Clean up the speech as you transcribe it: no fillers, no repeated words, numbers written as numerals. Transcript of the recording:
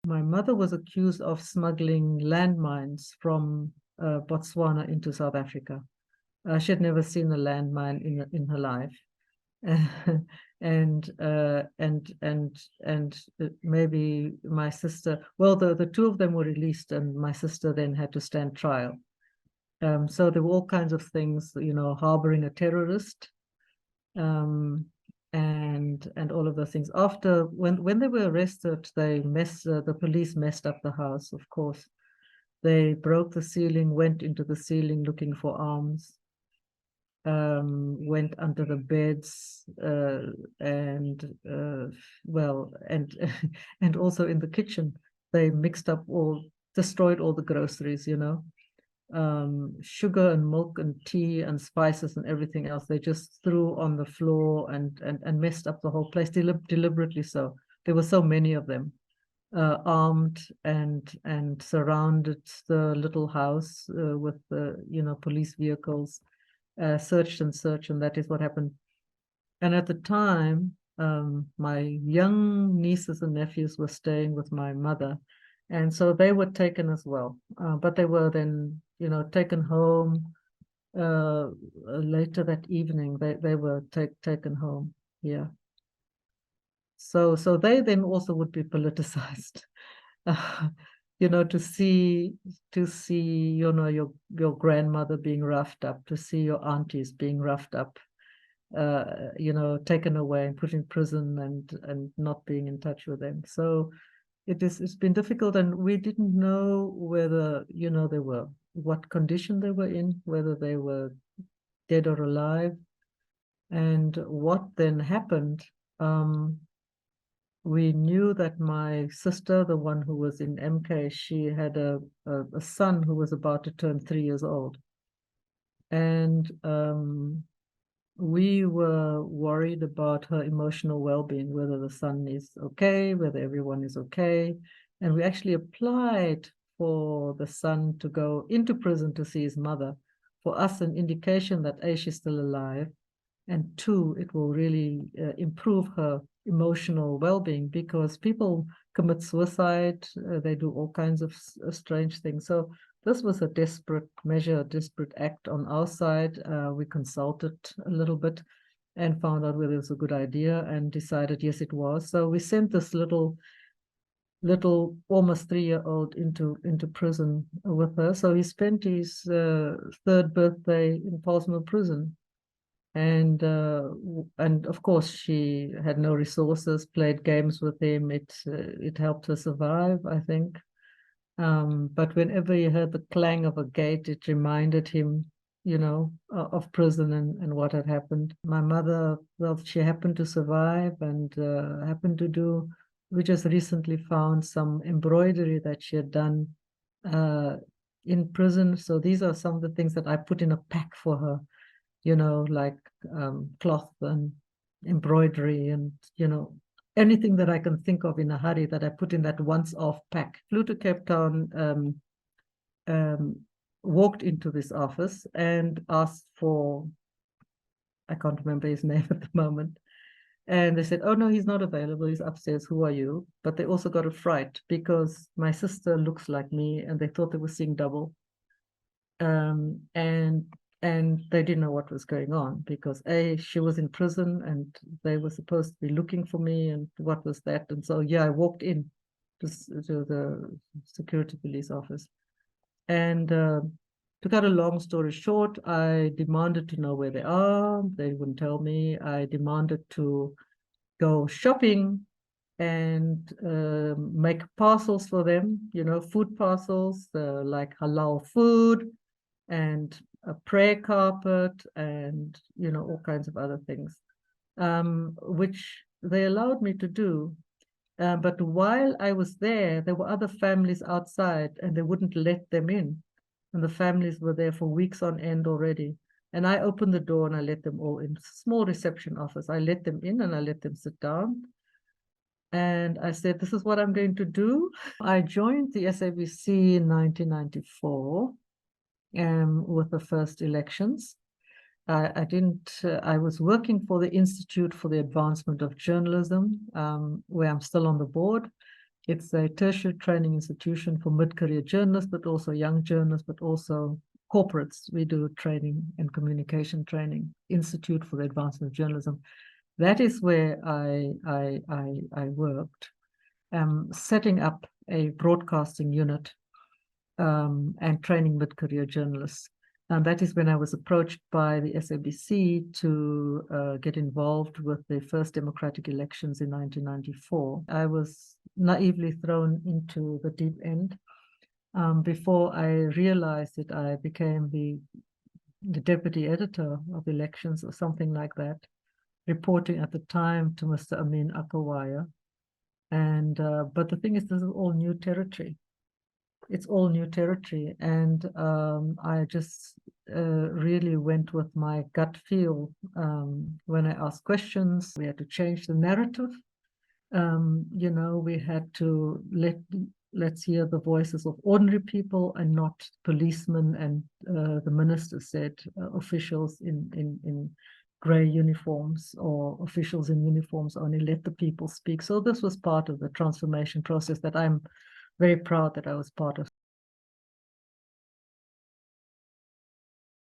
my mother was accused of smuggling landmines from Botswana into South Africa. She had never seen a landmine in her life. and maybe my sister, well, the two of them were released, and my sister then had to stand trial. So there were all kinds of things, harboring a terrorist, and all of those things. After, when they were arrested, the police messed up the house, of course. They broke the ceiling, went into the ceiling looking for arms, went under the beds, and also in the kitchen. They destroyed all the groceries, sugar and milk and tea and spices and everything else. They just threw on the floor and messed up the whole place, deliberately so. There were so many of them, armed and surrounded the little house with the police vehicles, searched, and that is what happened. And at the time, my young nieces and nephews were staying with my mother, and so they were taken as well. But they were then, taken home later that evening. They were taken home. Yeah. So they then also would be politicized. To see your grandmother being roughed up, to see your aunties being roughed up, taken away and put in prison and not being in touch with them. So it's been difficult, and we didn't know whether what condition they were in, whether they were dead or alive. And what then happened, we knew that my sister, the one who was in MK, she had a son who was about to turn 3 years old. And we were worried about her emotional well-being, whether the son is okay, whether everyone is okay. And we actually applied for the son to go into prison to see his mother, for us an indication that A, she's still alive, and 2, it will really improve her emotional well-being, because people commit suicide, they do all kinds of strange things. So this was a desperate measure, a desperate act on our side. We consulted a little bit and found out whether it was a good idea, and decided yes, it was. So we sent this little almost 3-year-old into prison with her. So he spent his 3rd birthday in Paulsmoor prison. And of course, she had no resources, played games with him. It helped her survive, I think. But whenever he heard the clang of a gate, it reminded him, of prison and what had happened. My mother, well, she happened to survive, and we just recently found some embroidery that she had done in prison. So these are some of the things that I put in a pack for her, like cloth and embroidery and, anything that I can think of in a hurry that I put in that once-off pack. Flew to Cape Town, walked into this office and asked for, I can't remember his name at the moment. And they said, oh, no, he's not available. He's upstairs. Who are you? But they also got a fright because my sister looks like me, and they thought they were seeing double. And they didn't know what was going on, because A, she was in prison and they were supposed to be looking for me, and what was that? And so, yeah, I walked in to the security police office. And to cut a long story short, I demanded to know where they are. They wouldn't tell me. I demanded to go shopping and make parcels for them, food parcels, like halal food, and a prayer carpet, and all kinds of other things, which they allowed me to do. But while I was there were other families outside, and they wouldn't let them in, and the families were there for weeks on end already. And I opened the door and I let them all in. Small reception office. I let them in and I let them sit down. And I said, this is what I'm going to do. I joined the SABC in 1994. With the first elections. I was working for the Institute for the Advancement of Journalism, where I'm still on the board. It's a tertiary training institution for mid-career journalists, but also young journalists, but also corporates. We do training and communication training, Institute for the Advancement of Journalism. That is where I worked, setting up a broadcasting unit and training mid-career journalists. And that is when I was approached by the SABC to get involved with the first democratic elections in 1994. I was naively thrown into the deep end. Before I realized that I became the deputy editor of elections or something like that, reporting at the time to Mr. Amin Akawaya. And but the thing is, this is all new territory. It's all new territory, and I just really went with my gut feel when I asked questions. We had to change the narrative. You know, we had to let's hear the voices of ordinary people and not policemen and the minister said officials in grey uniforms or officials in uniforms only let the people speak. So this was part of the transformation process that I'm very proud that I was part of